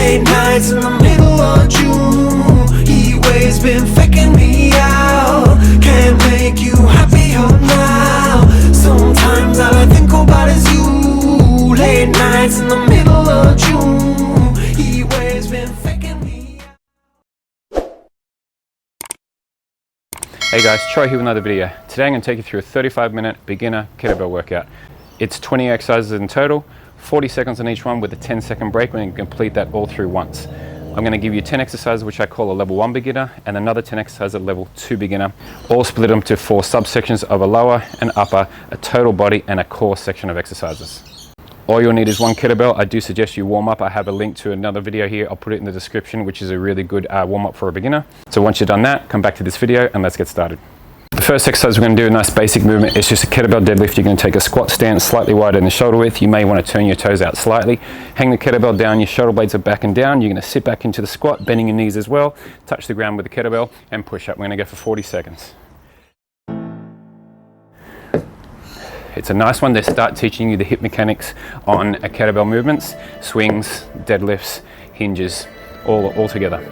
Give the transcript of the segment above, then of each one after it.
Late nights in the middle of June. Heat waves been faking me out. Can't make you happier now. Sometimes all I think about is you. Late nights in the middle of June. Heat waves been faking me out. Hey guys, Troy here with another video. Today I'm going to take you through a 35-minute beginner kettlebell workout. It's 20 exercises in total, 40 seconds on each one with a 10-second break when you complete that all through once. I'm going to give you 10 exercises which I call a level 1 beginner and another 10 exercises at level 2 beginner, all split them to 4 subsections of a lower and upper, a total body and a core section of exercises. All you'll need is one kettlebell. I do suggest you warm up. I have a link to another video here. I'll put it in the description, which is a really good warm up for a beginner. So once you've done that, come back to this video and let's get started. The first exercise we're going to do, a nice basic movement. It's just a kettlebell deadlift. You're going to take a squat stance slightly wider than the shoulder width. You may want to turn your toes out slightly. Hang the kettlebell down, your shoulder blades are back and down. You're going to sit back into the squat, bending your knees as well. Touch the ground with the kettlebell and push up. We're going to go for 40 seconds. It's a nice one to start teaching you the hip mechanics on a kettlebell movements, swings, deadlifts, hinges, all together.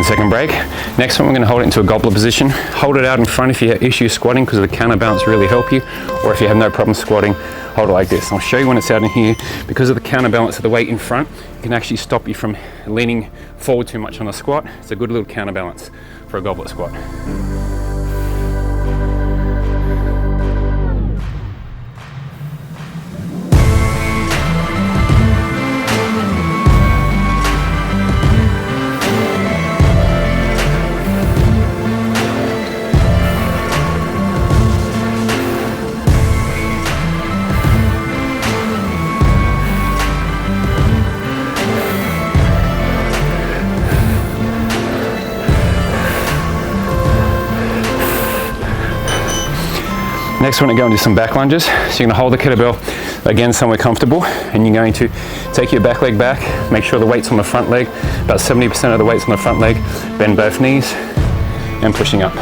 Second break. Next one, we're going to hold it into a goblet position. Hold it out in front if you have issues squatting, because the counterbalance really help you, or if you have no problem squatting, hold it like this. I'll show you when it's out in here. Because of the counterbalance of the weight in front, it can actually stop you from leaning forward too much on a squat. It's a good little counterbalance for a goblet squat. Next, we're going to go into some back lunges. So you're going to hold the kettlebell again somewhere comfortable, and you're going to take your back leg back, make sure the weight's on the front leg, about 70% of the weight's on the front leg, bend both knees, and pushing up.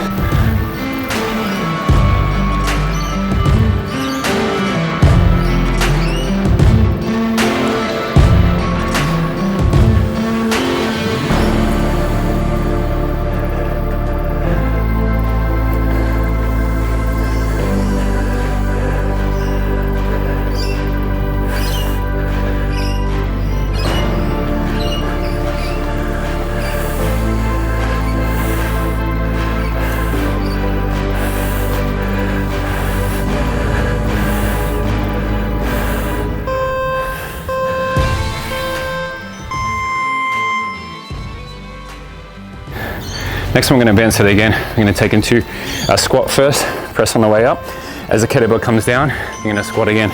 Next one, we're going to advance it again. We're going to take into a squat first, press on the way up. As the kettlebell comes down, you're going to squat again.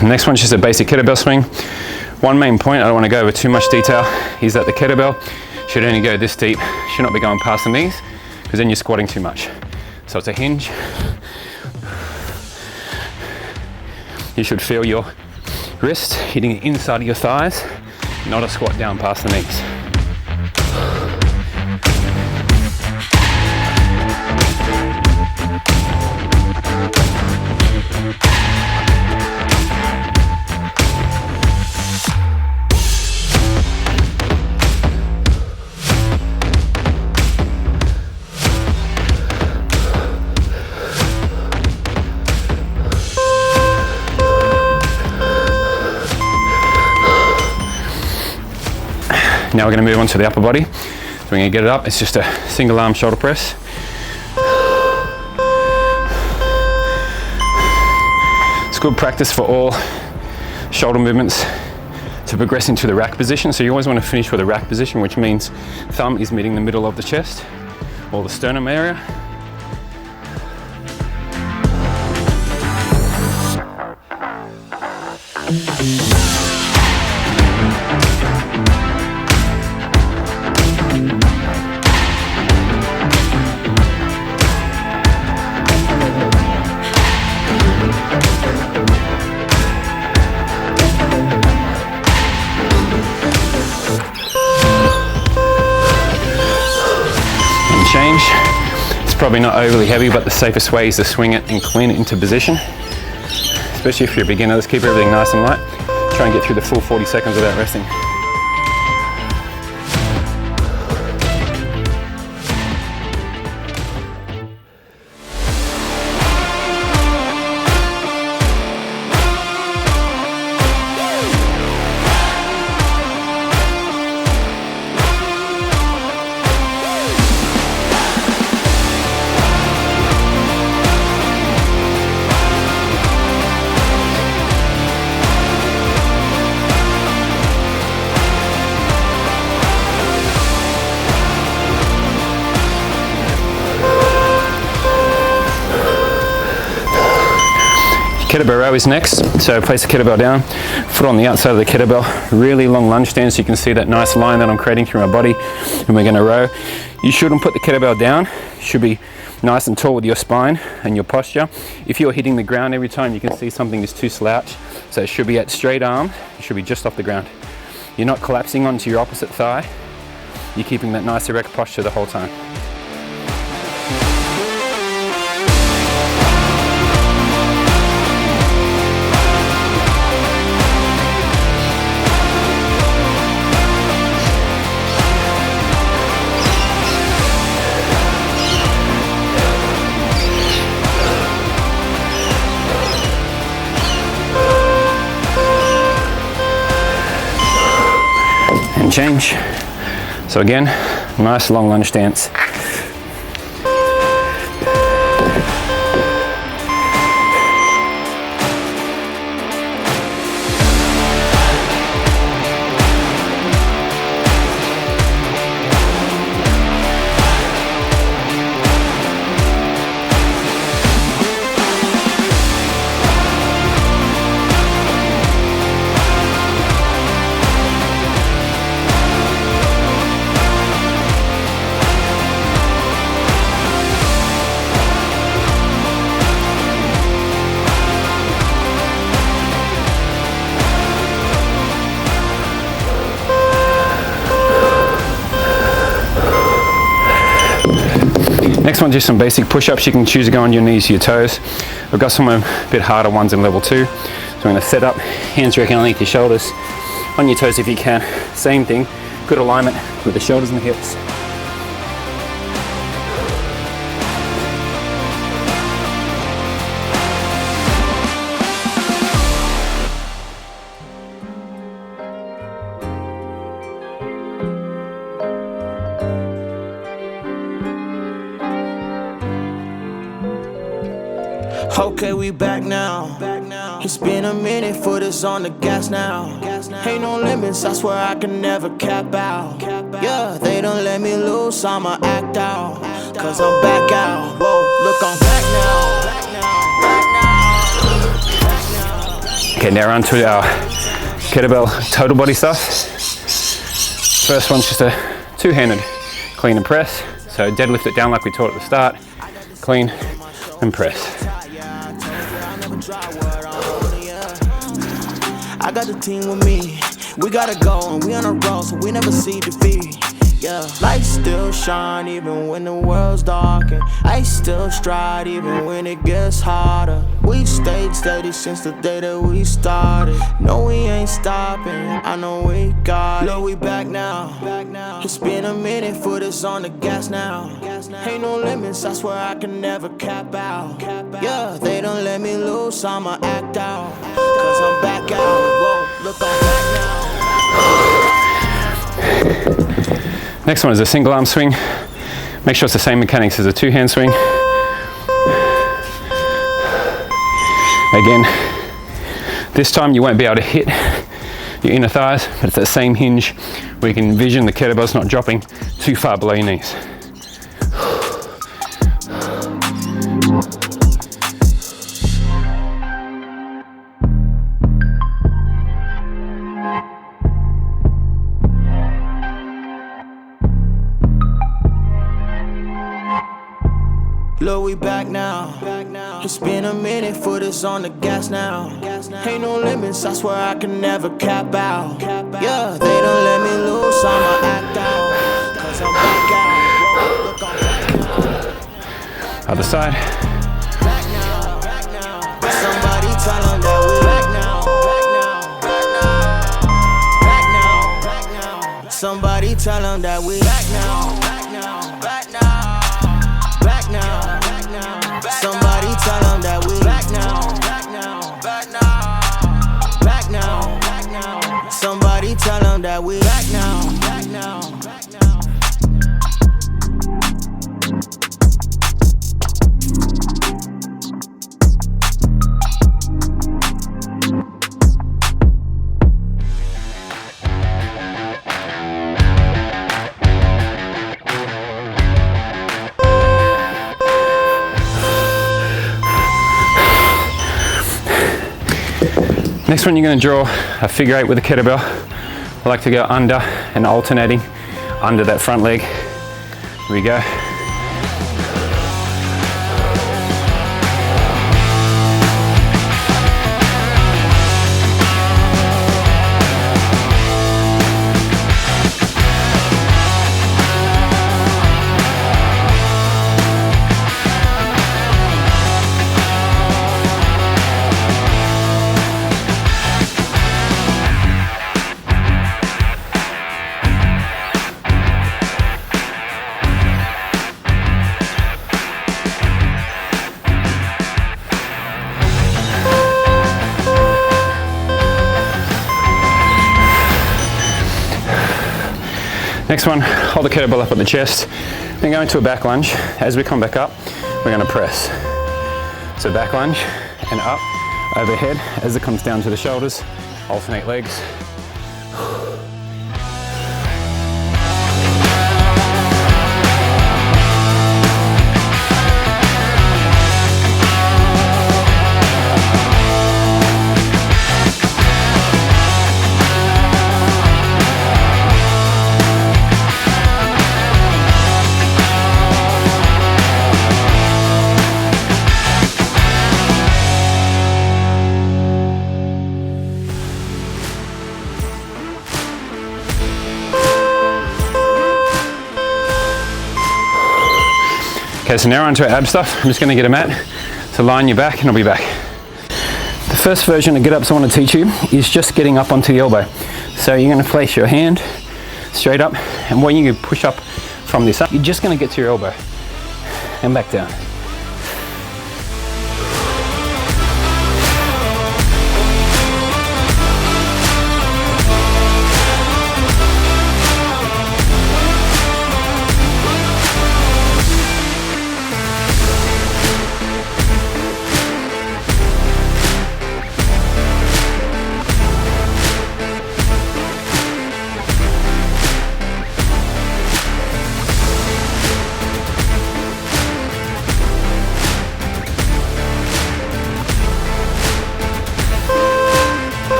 Next one's just a basic kettlebell swing. One main point, I don't want to go over too much detail, is that the kettlebell should only go this deep, should not be going past the knees, because then you're squatting too much. So it's a hinge. You should feel your wrist hitting the inside of your thighs, not a squat down past the knees. Now we're going to move on to the upper body. So we're going to get it up. It's just a single arm shoulder press. It's good practice for all shoulder movements to progress into the rack position. So you always want to finish with a rack position, which means thumb is meeting the middle of the chest or the sternum area. Change. It's probably not overly heavy, but the safest way is to swing it and clean it into position, especially if you're a beginner. Let's keep everything nice and light. Try and get through the full 40 seconds without resting. Kettlebell row is next. So place the kettlebell down, foot on the outside of the kettlebell, really long lunge stance. So you can see that nice line that I'm creating through my body, and we're going to row. You shouldn't put the kettlebell down. You should be nice and tall with your spine and your posture. If you're hitting the ground every time, you can see something is too slouched. So it should be at straight arm. It should be just off the ground. You're not collapsing onto your opposite thigh. You're keeping that nice erect posture the whole time. And change. So again, nice long lunge stance. Next one, just some basic push-ups. You can choose to go on your knees, your toes. I've got some a bit harder ones in level 2. So I'm going to set up, hands directly underneath your shoulders, on your toes if you can. Same thing, good alignment with the shoulders and the hips. Okay, we back now. It's been a minute, foot is on the gas now. Ain't no limits, I swear I can never cap out. Yeah, they don't let me loose, I'ma act out. Cause I'm back out. Whoa, look, I'm back now. Okay, now on to our kettlebell total body stuff. First one's just a two-handed clean and press. So deadlift it down like we taught at the start. Clean and press. I got the team with me. We gotta go and we on a roll, so we never see defeat. Yeah, lights still shine even when the world's dark, and I still stride even when it gets harder. We stayed steady since the day that we started. No, we ain't stopping. I know we got it. Look, we back now. It's been a minute, foot is on the gas now. Ain't no limits, I swear I can never cap out. Yeah, they don't let me loose, I'ma act out. Cause I'm back out. Whoa, look, I'm back now. Next one is a single arm swing. Make sure it's the same mechanics as a two-hand swing. Again, this time you won't be able to hit your inner thighs, but it's that same hinge where you can envision the kettlebell's not dropping too far below your knees. Look, we back now. It's been a minute, foot is on the gas now. Ain't no limits, I swear I can never cap out. Yeah, they don't let me loose, I'ma act out. 'Cause I'm back out. Other side. Back now. Somebody tell them that we back now. Back now. Somebody tell them that we back now. Somebody tell them that we back now. Back now. Somebody tell them that we back now. Next one, you're going to draw a figure 8 with a kettlebell. I like to go under and alternating under that front leg. Here we go. Next one, hold the kettlebell up at the chest, then go into a back lunge. As we come back up, we're going to press. So back lunge and up, overhead. As it comes down to the shoulders, alternate legs. Okay, so now we're onto our ab stuff. I'm just going to get a mat to line your back and I'll be back. The first version of get ups I want to teach you is just getting up onto the elbow. So you're going to place your hand straight up, and when you push up from this up, you're just going to get to your elbow and back down.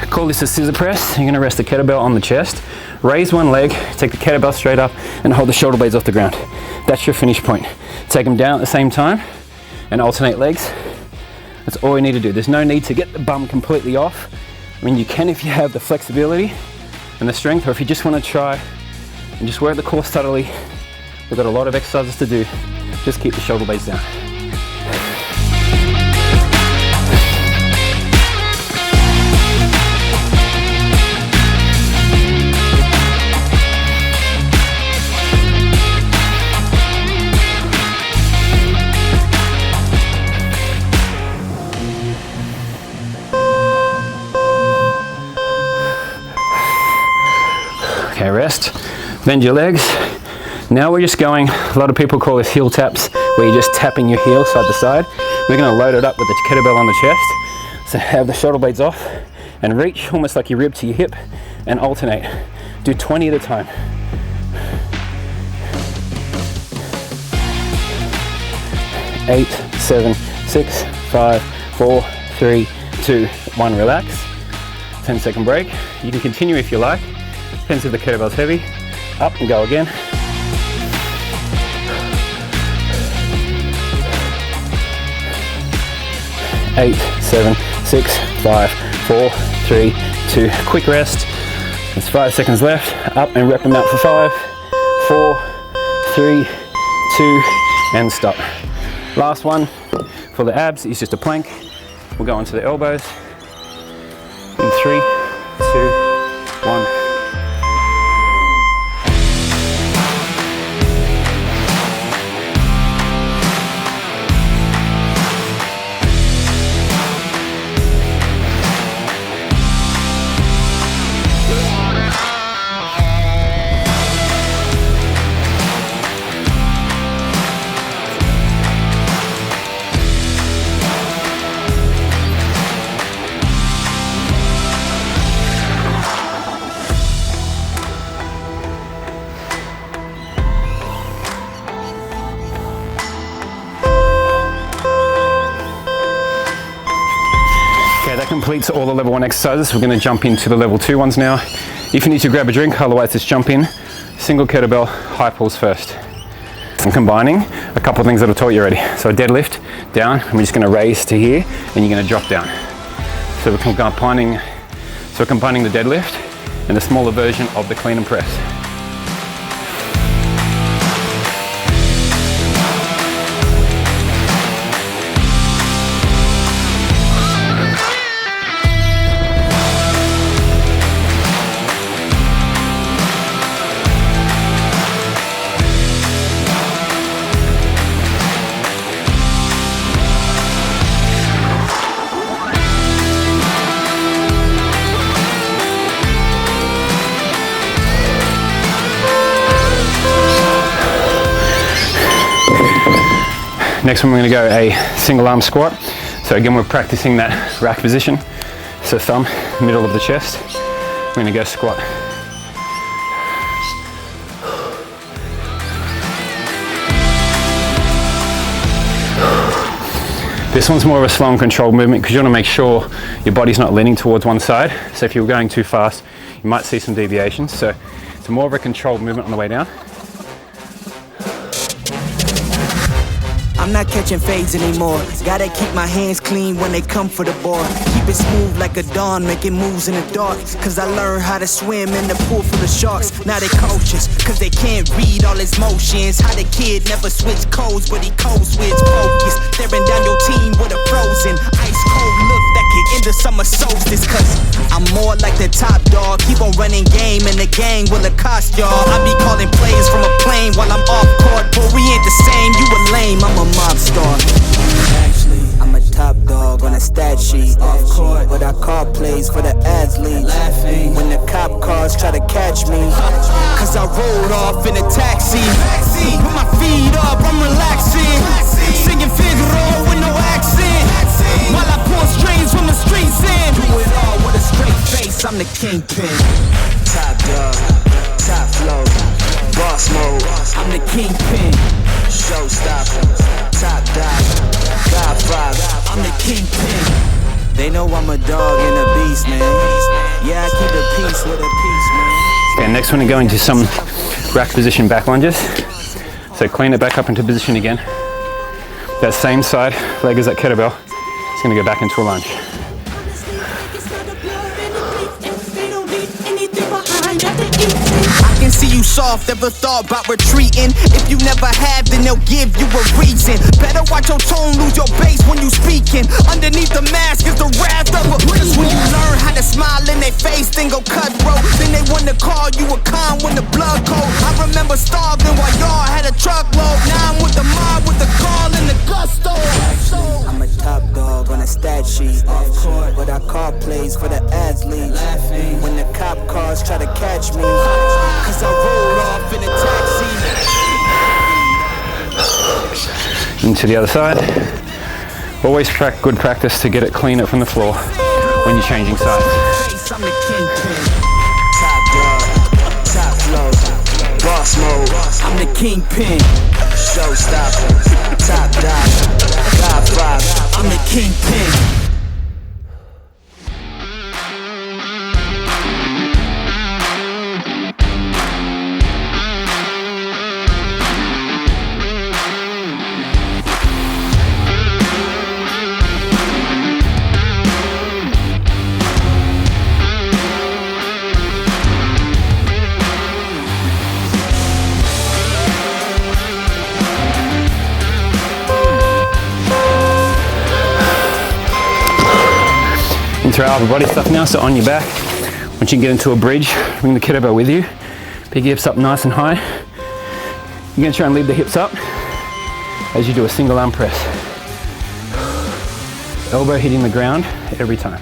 I call this a scissor press. You're gonna rest the kettlebell on the chest, raise one leg, take the kettlebell straight up, and hold the shoulder blades off the ground. That's your finish point. Take them down at the same time and alternate legs. That's all you need to do. There's no need to get the bum completely off. I mean, you can if you have the flexibility and the strength, or if you just want to try and just work the core subtly. We've got a lot of exercises to do. Just keep the shoulder blades down. Okay, rest, bend your legs. Now we're just going, a lot of people call this heel taps, where you're just tapping your heel side to side. We're gonna load it up with the kettlebell on the chest. So have the shoulder blades off and reach almost like your rib to your hip and alternate. Do 20 at a time. Eight, 7, 6, 5, 4, 3, 2, 1, relax. 10-second break. You can continue if you like. Depends if the kettlebell's heavy. Up and go again. Eight, 7, 6, 5, 4, 3, 2. Quick rest. There's 5 seconds left. Up and rep them out for 5, 4, 3, 2, and stop. Last one for the abs is just a plank. We'll go onto the elbows. In 3, 2, 1. That completes all the level 1 exercises. We're going to jump into the level 2 ones now. If you need to grab a drink, otherwise just jump in. Single kettlebell, high pulls first. I'm combining a couple of things that I've taught you already. So a deadlift down, and we're just going to raise to here, and you're going to drop down. So we're combining the deadlift and the smaller version of the clean and press. Next one, we're going to go a single arm squat. So again, we're practicing that rack position. So thumb, middle of the chest. We're going to go squat. This one's more of a slow and controlled movement because you want to make sure your body's not leaning towards one side. So if you're going too fast, you might see some deviations. So it's more of a controlled movement on the way down. I'm not catching fades anymore. Gotta keep my hands clean when they come for the board. Keep it smooth like a dawn, making moves in the dark. Cause I learned how to swim in the pool full of sharks. Now they coaches, cause they can't read all his motions. How the kid never switch codes, but he code switch focus. Staring down your team with a frozen, ice cold look that could end the summer solstice. Cause I'm more like the top dog. Keep on running game and the gang will accost y'all. I be calling plays from a plane while I'm off court. But we ain't the same, you a lame, I'm a mob star. Actually, I'm a top dog on a stat sheet. Off court, but I call plays for the athlete. Laughing when the cop cars try to catch me. Cause I rolled off in a taxi. With my feet up, I'm relaxing. Singing Figaro with no accent. While I pull strings from the streets in. Do it all with a straight face, I'm the kingpin. Top dog, top flow, boss mode. I'm the kingpin. Showstopper, top dog, God father, I'm the kingpin. They know I'm a dog and a beast, man. Okay, next we're going to go into some rack position back lunges. So clean it back up into position again. That same side leg as that kettlebell, it's going to go back into a lunge. I can see you soft, ever thought about retreating? If you never have, then they'll give you a reason. Better watch your tone, lose your bass when you speaking. Underneath the mask is the wrath of a beast. When you learn how to smile in their face, then go cutthroat. Then they wanna call you a con when the blood cold. I remember starving while y'all had a truckload. Now I'm with the mob with the call and the gusto. I'm a top dog on a stat sheet, off court, but I call plays for the athletes. When the cop cars try to catch me, cause I rolled off in a taxi. Into the other side. Always good practice to get it cleaner from the floor when you're changing sides. I'm the kingpin, top dog, top flow, boss mode. I'm the kingpin, showstopper, top dog, godfather. I'm the kingpin. Into our upper body stuff now, so on your back. Once you get into a bridge, bring the kettlebell with you. Pick your hips up nice and high. You're going to try and lead the hips up as you do a single arm press. Elbow hitting the ground every time.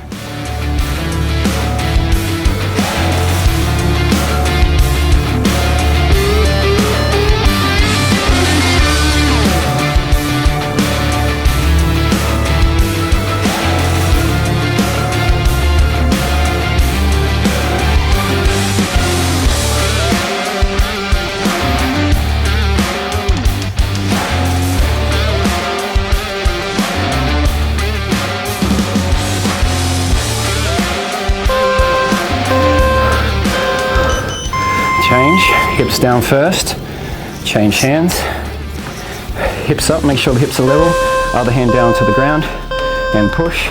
Change, hips down first, change hands, hips up, make sure the hips are level, other hand down to the ground, and push,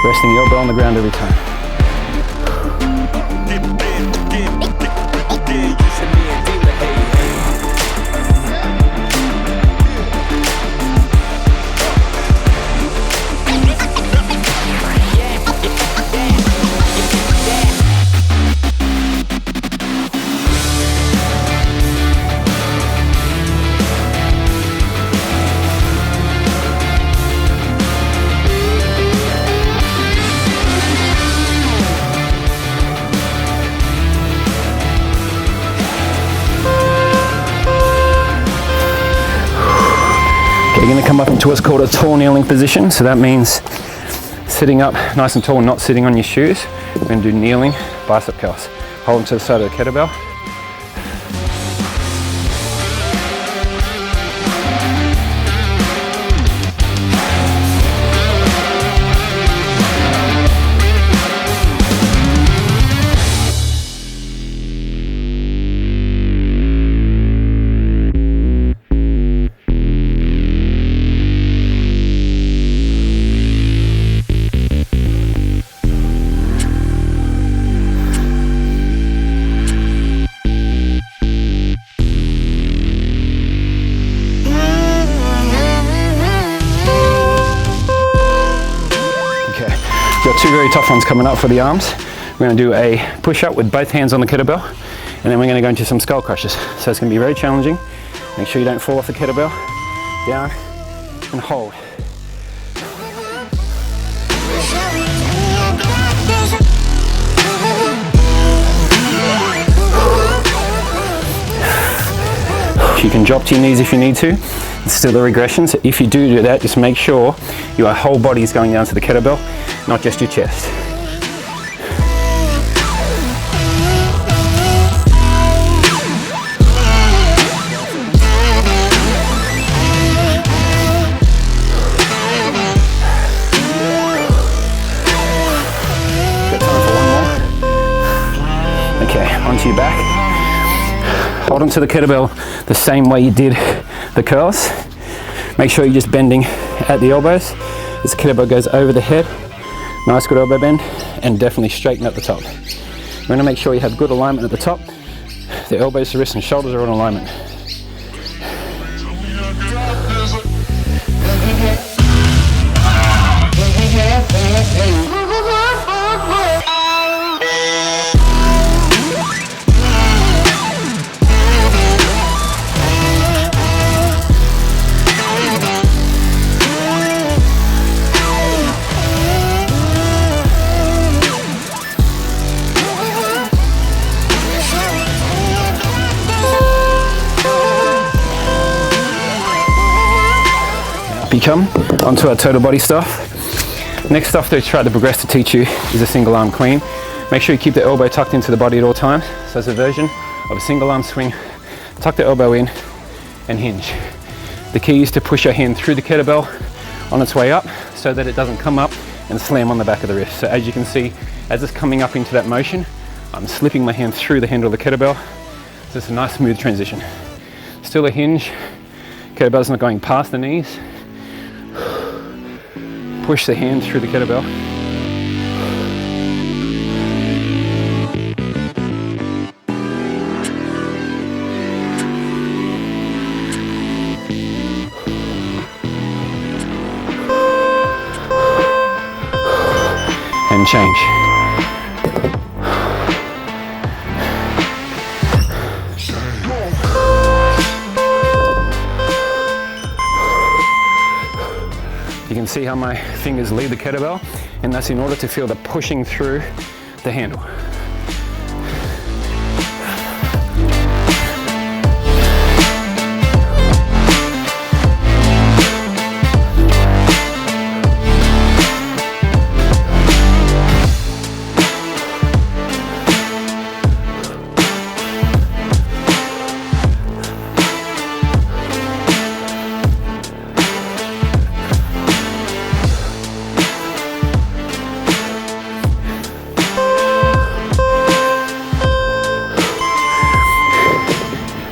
resting the elbow on the ground every time. You're going to come up into what's called a tall kneeling position. So that means sitting up nice and tall, not sitting on your shoes. We're going to do kneeling bicep curls. Hold them to the side of the kettlebell. Got two very tough ones coming up for the arms. We're going to do a push-up with both hands on the kettlebell, and then we're going to go into some skull crushes. So it's going to be very challenging. Make sure you don't fall off the kettlebell. Down and hold. You can drop to your knees if you need to. It's still a regression, so if you do that, just make sure your whole body is going down to the kettlebell, not just your chest. Got time for one more? Okay, onto your back. Hold onto the kettlebell the same way you did the curls. Make sure you're just bending at the elbows as the kettlebell goes over the head. Nice good elbow bend, and definitely straighten at the top. You want to make sure you have good alignment at the top. The elbows, the wrists and shoulders are in alignment. Come onto our total body stuff. Next stuff to try to progress to teach you is a single arm clean. Make sure you keep the elbow tucked into the body at all times. So it's a version of a single arm swing. Tuck the elbow in and hinge. The key is to push your hand through the kettlebell on its way up so that it doesn't come up and slam on the back of the wrist. So as you can see, as it's coming up into that motion, I'm slipping my hand through the handle of the kettlebell. So it's a nice smooth transition. Still a hinge. Kettlebell's not going past the knees. Push the hand through the kettlebell. And change. You can see how my fingers lead the kettlebell, and that's in order to feel the pushing through the handle.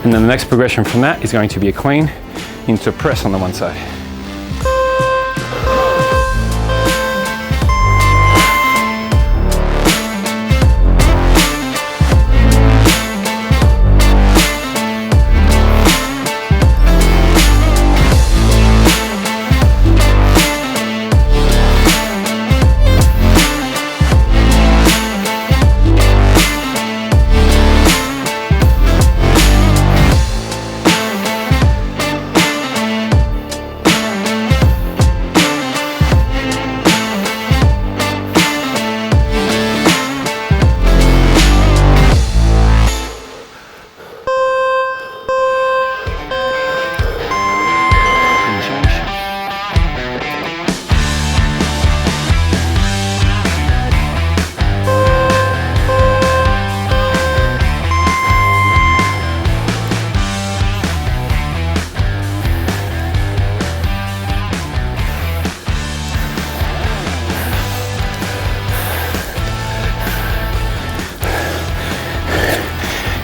And then the next progression from that is going to be a clean into a press on the one side.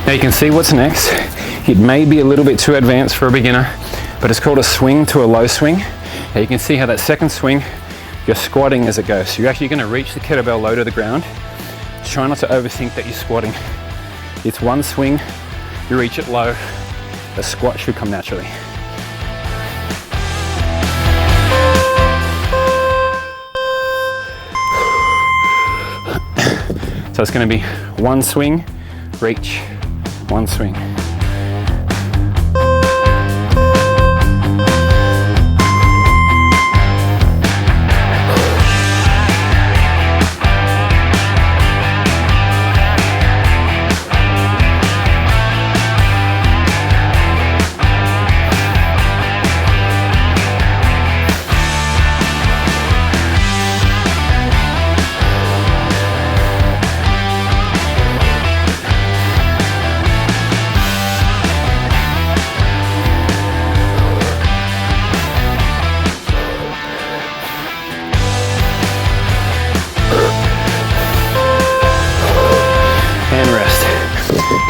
Now you can see what's next. It may be a little bit too advanced for a beginner, but it's called a swing to a low swing. Now you can see how that second swing, you're squatting as it goes. So you're actually going to reach the kettlebell low to the ground. Try not to overthink that you're squatting. It's one swing, you reach it low, a squat should come naturally. So it's going to be one swing, reach, one swing.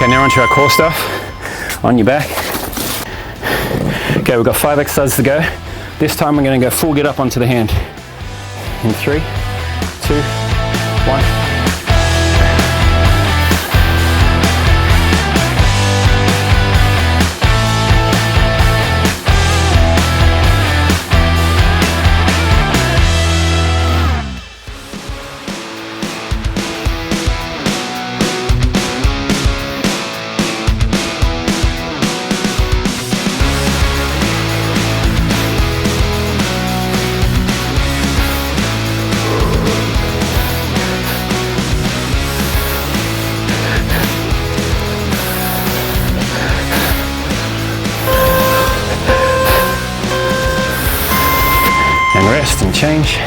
Okay, now onto our core stuff. On your back. Okay, we've got 5 exercises to go. This time we're going to go full get up onto the hand. In 3, 2, 1. Rest and change.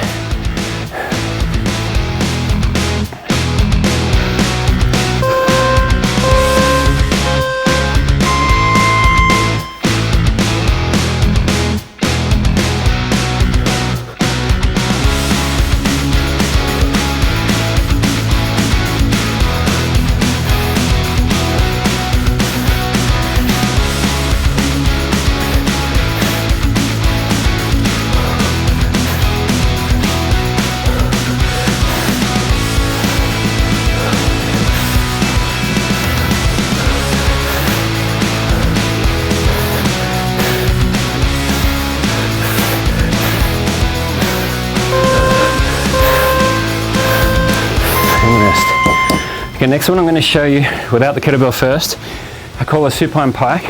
Okay, next one I'm going to show you without the kettlebell first. I call it Supine Pike.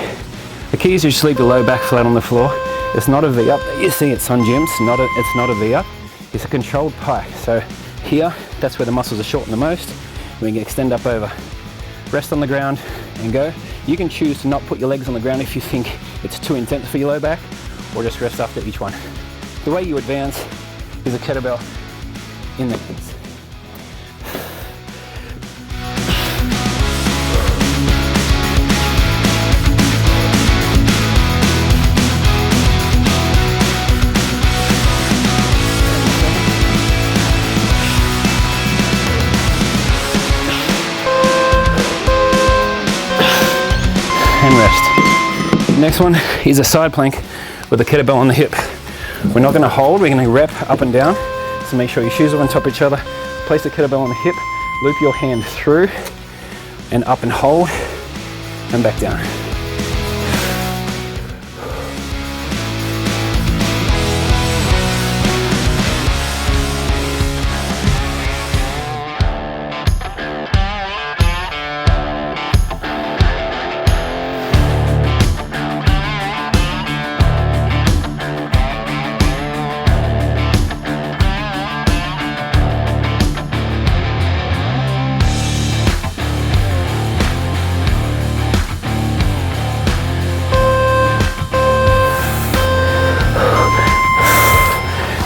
The key is you just leave the low back flat on the floor. It's not a V up that you see at some gyms. It's not a V up. It's a controlled pike. So here, that's where the muscles are shortened the most. We can extend up over. Rest on the ground and go. You can choose to not put your legs on the ground if you think it's too intense for your low back, or just rest after each one. The way you advance is a kettlebell in the hands. And rest. Next one is a side plank with a kettlebell on the hip. We're not going to hold, we're going to rep up and down. So make sure your shoes are on top of each other. Place the kettlebell on the hip, loop your hand through and up and hold and back down.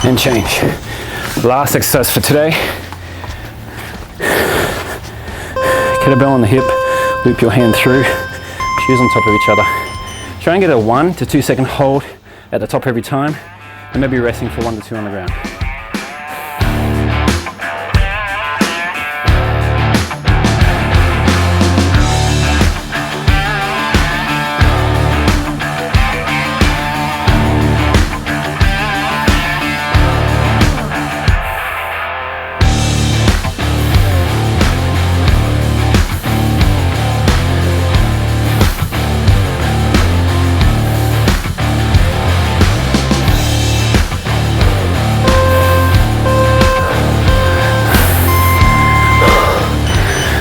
And change. Last exercise for today. Kettlebell on the hip, loop your hand through, shoes on top of each other. Try and get a 1 to 2 second hold at the top every time, and maybe resting for 1 to 2 on the ground.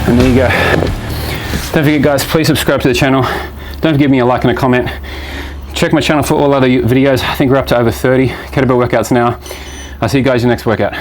And there you go. Don't forget guys, please subscribe to the channel. Don't forget me a like and a comment. Check my channel for all other videos. I think we're up to over 30 kettlebell workouts now. I'll see you guys in the next workout.